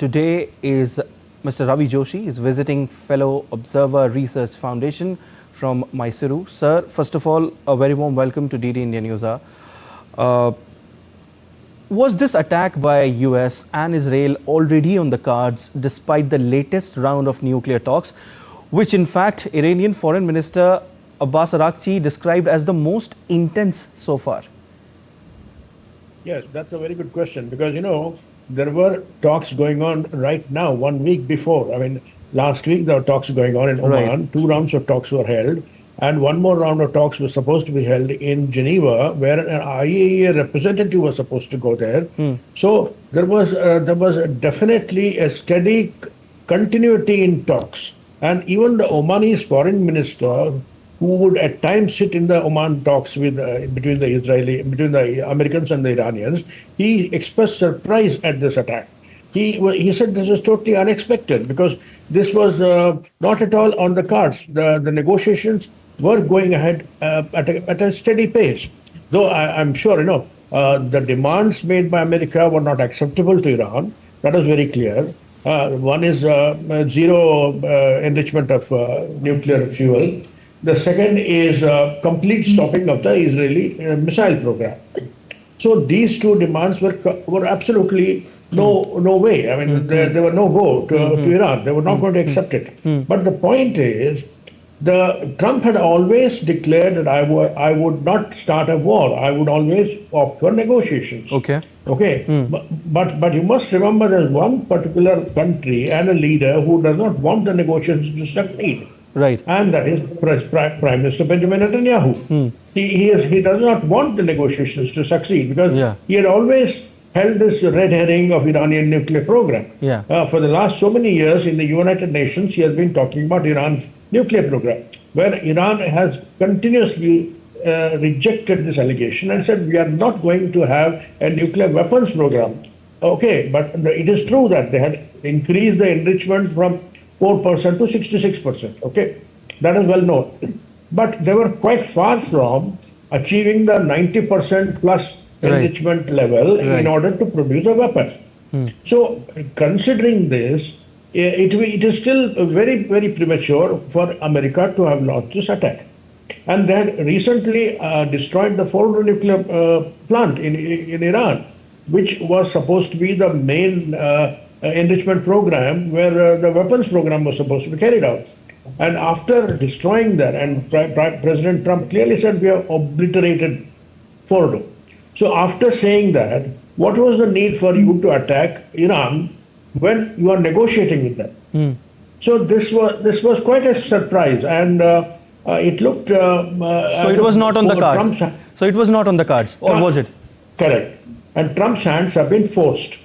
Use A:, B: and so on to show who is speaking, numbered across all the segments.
A: Today is Mr. Ravi Joshi, is visiting fellow Observer Research Foundation from Mysuru. Sir, first of all, a very warm welcome to DD India News Hour. Was this attack by US and Israel already on the cards despite the latest round of nuclear talks, which in fact Iranian Foreign Minister Abbas Araghchi described as the most intense so far?
B: Yes, that's a very good question because, there were talks going on right now, 1 week before. I mean, last week there were talks going on in Oman. Right. 2 rounds of talks were held. And 1 more round of talks was supposed to be held in Geneva, where an IAEA representative was supposed to go there. So there was definitely a steady continuity in talks. And even the Omani's foreign minister, who would at times sit in the Oman talks with between the Americans and the Iranians, he expressed surprise at this attack. He said this was totally unexpected because this was not at all on the cards. The negotiations were going ahead at a steady pace. Though I'm sure, the demands made by America were not acceptable to Iran. That was very clear. One is zero enrichment of nuclear fuel. The second is complete stopping of the Israeli missile program. So these 2 demands were absolutely no way. I mean, there were no go to Iran. They were not going to accept it. But the point is, Trump had always declared that I would not start a war. I would always opt for negotiations. Okay. But you must remember there's one particular country and a leader who does not want the negotiations to succeed.
A: Right.
B: And that is Prime Minister Benjamin Netanyahu. He does not want the negotiations to succeed because he had always held this red herring of Iranian nuclear program. For the last so many years in the United Nations, he has been talking about Iran's nuclear program, where Iran has continuously rejected this allegation and said we are not going to have a nuclear weapons program. Okay, but it is true that they had increased the enrichment from 4% to 66%. Okay, that is well known. But they were quite far from achieving the 90% plus enrichment level in order to produce a weapon. So, considering this, it is still very, very premature for America to have launched this attack. And they had recently destroyed the Fordo nuclear plant in Iran, which was supposed to be the main enrichment program where the weapons program was supposed to be carried out. And after destroying that, and President Trump clearly said we have obliterated Fordo. So after saying that, what was the need for you to attack Iran when you are negotiating with them? So this was quite a surprise, and it looked.
A: So it was not on the cards. So it was not on the cards, or was it?
B: Correct. And Trump's hands have been forced.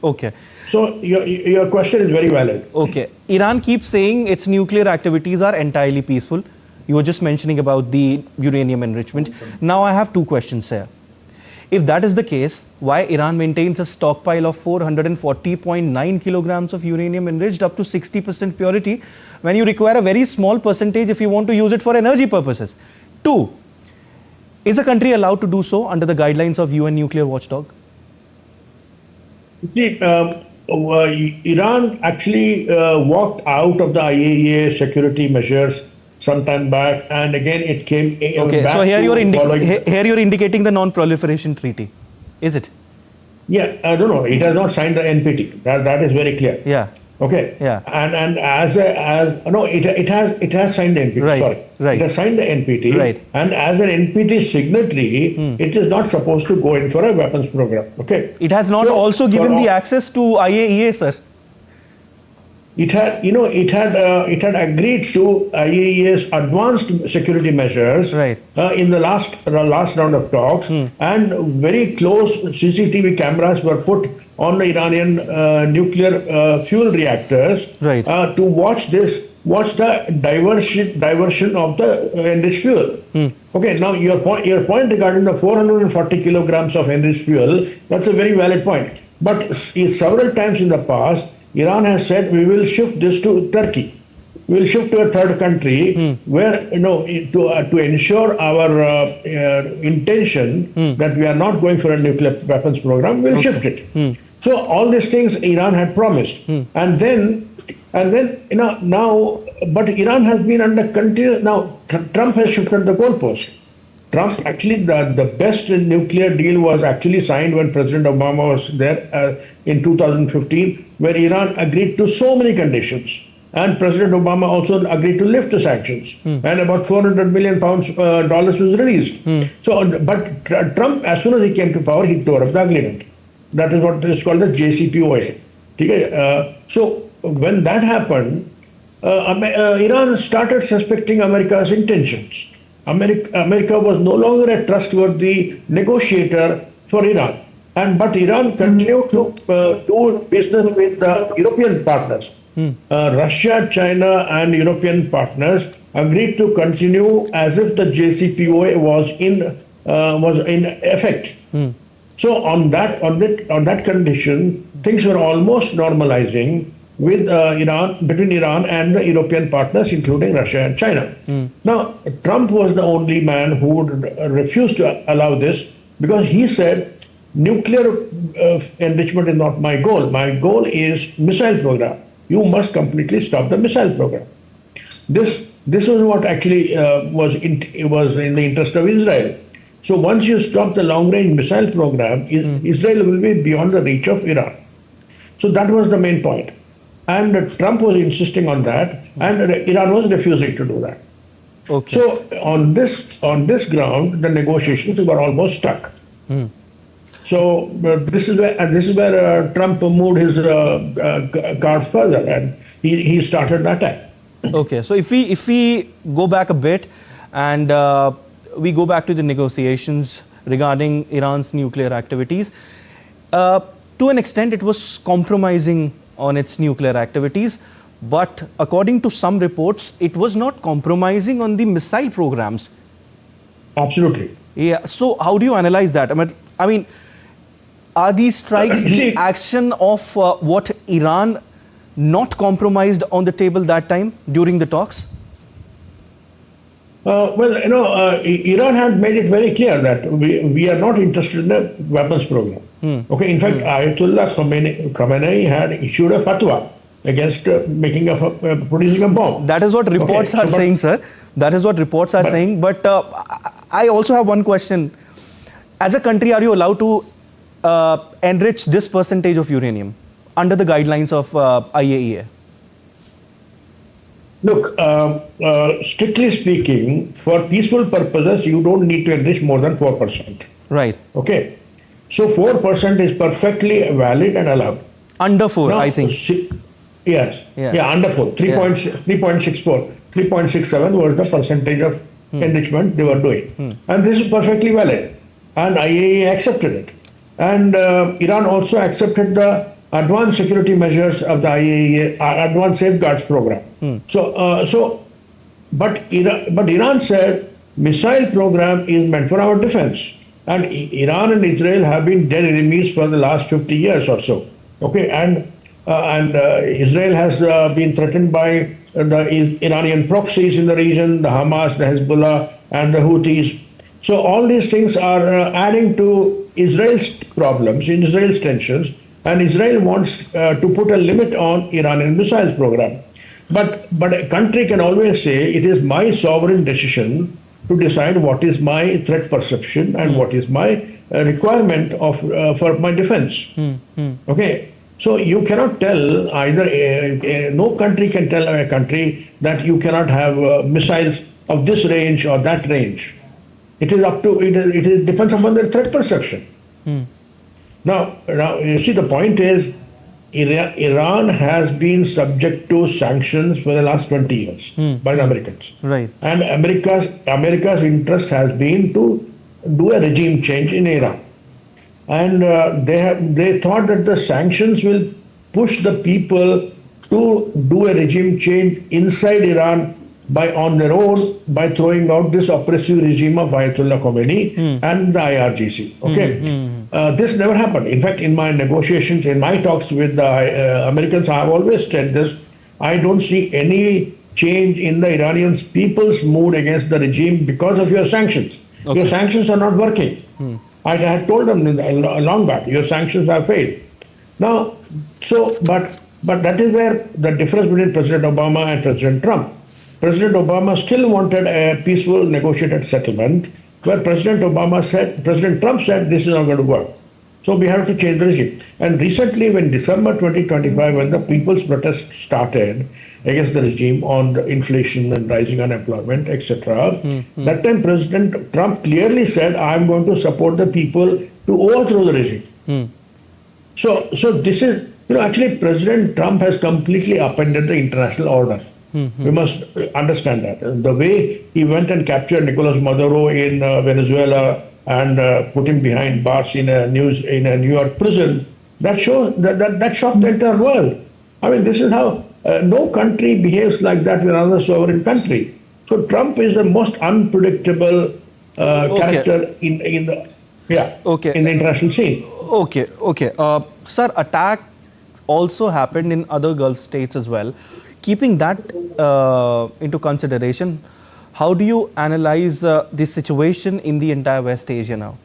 A: Okay.
B: So your question is very valid.
A: Okay. Iran keeps saying its nuclear activities are entirely peaceful. You were just mentioning about the uranium enrichment. Now I have 2 questions here. If that is the case, why Iran maintains a stockpile of 440.9 kilograms of uranium enriched up to 60% purity when you require a very small percentage if you want to use it for energy purposes? 2, is a country allowed to do so under the guidelines of UN nuclear watchdog?
B: See, Iran actually walked out of the IAEA security measures some time back, and again it came back.
A: So here you're indicating the non-proliferation treaty, is it?
B: Yeah, I don't know. It has not signed the NPT. That is very clear.
A: Yeah.
B: Okay.
A: Yeah.
B: And it has signed the NPT.
A: Right.
B: It has signed the NPT.
A: Right.
B: And as an NPT signatory, it is not supposed to go in for a weapons program. Okay.
A: It has not also given the access to IAEA, sir.
B: It had agreed to IAEA's advanced security measures in the last round of talks, and very close CCTV cameras were put on the Iranian nuclear fuel reactors to watch the diversion of the enriched fuel. Okay, now your point regarding the 440 kilograms of enriched fuel, that's a very valid point. But several times in the past, Iran has said we will shift this to Turkey. We will shift to a third country where, to ensure our intention that we are not going for a nuclear weapons program, we'll shift it. So all these things Iran had promised, now, but Iran has been under continuous. Now Trump has shifted the goalpost. Trump actually the best nuclear deal was actually signed when President Obama was there in 2015, where Iran agreed to so many conditions. And President Obama also agreed to lift the sanctions, and about 400 million dollars was released. So, but Trump, as soon as he came to power, he tore up the agreement. That is what is called the JCPOA. Okay? So, when that happened, Iran started suspecting America's intentions. America was no longer a trustworthy negotiator for Iran. But Iran continued to do business with the European partners. Russia, China, and European partners agreed to continue as if the JCPOA was in effect. So on that condition, things were almost normalizing with between Iran and the European partners, including Russia and China. Now, Trump was the only man who would refuse to allow this, because he said, nuclear enrichment is not my goal. My goal is missile program. You must completely stop the missile program. This was what actually was in the interest of Israel. So once you stop the long-range missile program, Israel will be beyond the reach of Iran. So that was the main point. And Trump was insisting on that, and Iran was refusing to do that.
A: Okay.
B: So on this ground, the negotiations were almost stuck. So this is where Trump moved his cards further, and he started the attack.
A: Okay, so if we go back a bit and we go back to the negotiations regarding Iran's nuclear activities, to an extent it was compromising on its nuclear activities, but according to some reports, it was not compromising on the missile programs.
B: Absolutely.
A: Yeah. So how do you analyze that? I mean, are these strikes the action of what Iran not compromised on the table that time during the talks?
B: Iran had made it very clear that we are not interested in the weapons program. Okay. In fact, Ayatollah Khamenei had issued a fatwa against producing a bomb.
A: That is what reports are saying, sir. That is what reports are saying. But I also have one question. As a country, are you allowed to enrich this percentage of uranium under the guidelines of IAEA?
B: Look, strictly speaking, for peaceful purposes, you don't need to enrich more than 4%.
A: Right.
B: Okay. So 4% is perfectly valid and allowed.
A: Under 4,
B: now,
A: I think.
B: Yes. Yeah, under 4. 3.64, 3.67 was the percentage of enrichment they were doing. And this is perfectly valid. And IAEA accepted it. And Iran also accepted the advanced security measures of the IAEA, advanced safeguards program. But Iran said missile program is meant for our defense. And Iran and Israel have been dead enemies for the last 50 years or so. Okay, and Israel has been threatened by the Iranian proxies in the region, the Hamas, the Hezbollah, and the Houthis. So all these things are adding to Israel's problems, Israel's tensions, and Israel wants to put a limit on Iranian missiles program. But a country can always say it is my sovereign decision to decide what is my threat perception and what is my requirement for my defense. Okay, so you cannot tell either. No country can tell a country that you cannot have missiles of this range or that range. It is up to it depends upon their threat perception. Now you see, the point is, Iran has been subject to sanctions for the last 20 years by the Americans.
A: Right.
B: And America's interest has been to do a regime change in Iran. And they thought that the sanctions will push the people to do a regime change inside Iran on their own, by throwing out this oppressive regime of Ayatollah Khomeini and the IRGC. Okay, this never happened. In fact, in my negotiations, in my talks with the Americans, I have always said this: I don't see any change in the Iranian people's mood against the regime because of your sanctions. Okay. Your sanctions are not working. I had told them long back, your sanctions have failed. Now, but that is where the difference between President Obama and President Trump. President Obama still wanted a peaceful negotiated settlement, where President Trump said this is not going to work. So we have to change the regime. And recently, when December 2025, when the people's protest started against the regime on the inflation and rising unemployment, etc., that time President Trump clearly said, "I'm going to support the people to overthrow the regime." So this is, actually President Trump has completely upended the international order. We must understand that. The way he went and captured Nicolas Maduro in Venezuela and put him behind bars in a New York prison, that shows that shocked the entire world. I mean, this is how no country behaves like that with another sovereign country. So Trump is the most unpredictable character in the international scene.
A: Okay. Sir, attack also happened in other Gulf states as well. Keeping that into consideration, how do you analyze the situation in the entire West Asia now?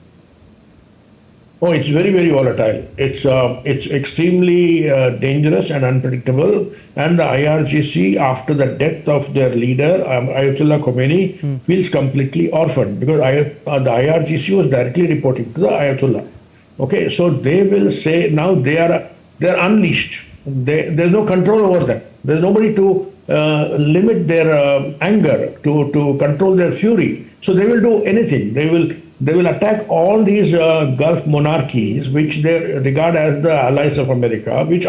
B: Oh, it's very, very volatile. It's extremely dangerous and unpredictable. And the IRGC, after the death of their leader, Ayatollah Khomeini, feels completely orphaned, because the IRGC was directly reporting to the Ayatollah. Okay, so they will say now they're unleashed. There's no control over them. There's nobody to limit their anger, to control their fury. So they will do anything. They will attack all these Gulf monarchies, which they regard as the allies of America, which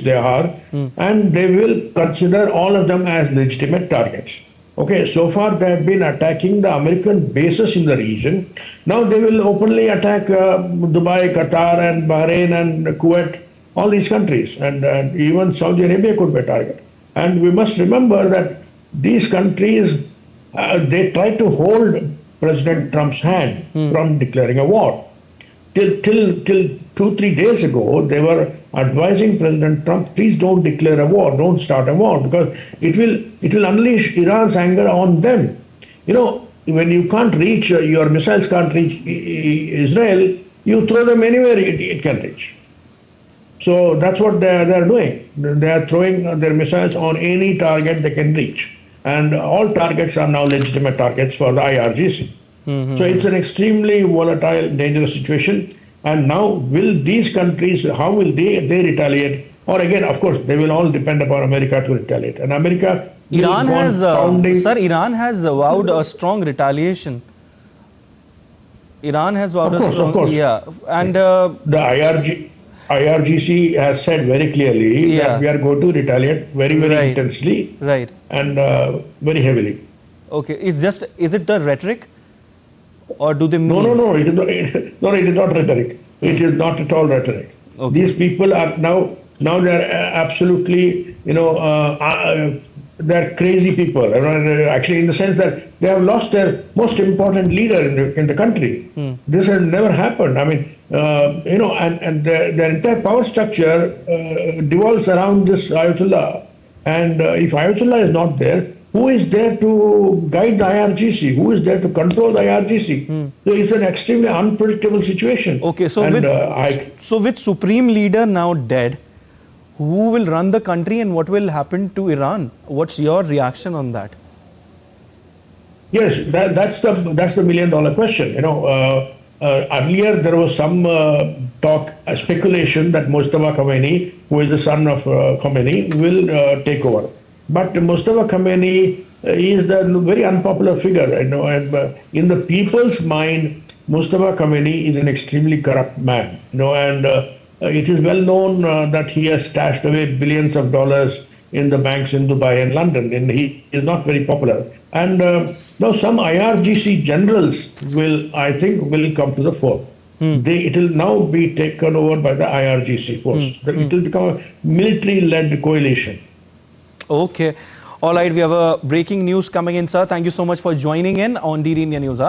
B: they are, and they will consider all of them as legitimate targets. Okay, so far they have been attacking the American bases in the region. Now they will openly attack Dubai, Qatar, and Bahrain, and Kuwait, all these countries, and even Saudi Arabia could be a target. And we must remember that these countries, they tried to hold President Trump's hand from declaring a war. Till 2-3 days ago, they were advising President Trump, please don't declare a war, don't start a war, because it will unleash Iran's anger on them. When you can't reach, your missiles can't reach Israel, you throw them anywhere it can reach. So that's what they're doing. They are throwing their missiles on any target they can reach. And all targets are now legitimate targets for the IRGC. So it's an extremely volatile, dangerous situation. And now, will these countries, how will they retaliate? Or again, of course, they will all depend upon America to retaliate. And America,
A: Iran has vowed a strong retaliation. Iran has vowed a strong,
B: of course.
A: Yeah, and
B: the IRGC has said very clearly that we are going to retaliate very, very intensely, and very heavily.
A: Okay, is it the rhetoric, or do they mean?
B: No, it is not rhetoric. It is not at all rhetoric. Okay. These people are now they are absolutely, they're crazy people. Actually, in the sense that they have lost their most important leader in the country. This has never happened. I mean, and their entire power structure devolves around this Ayatollah. And if Ayatollah is not there, who is there to guide the IRGC? Who is there to control the IRGC? So it's an extremely unpredictable situation.
A: Okay, so with Supreme Leader now dead, who will run the country and what will happen to Iran? What's your reaction on that?
B: Yes, that's the million-dollar question. Earlier there was some talk, speculation that Mustafa Khomeini, who is the son of Khomeini, will take over. But Mustafa Khomeini is the very unpopular figure. And in the people's mind, Mustafa Khomeini is an extremely corrupt man. And it is well known that he has stashed away billions of dollars in the banks in Dubai and London, and he is not very popular. And now some IRGC generals will come to the fore. It will now be taken over by the IRGC force. It will become a military-led coalition.
A: Okay. All right, we have a breaking news coming in, sir. Thank you so much for joining in on DD India News.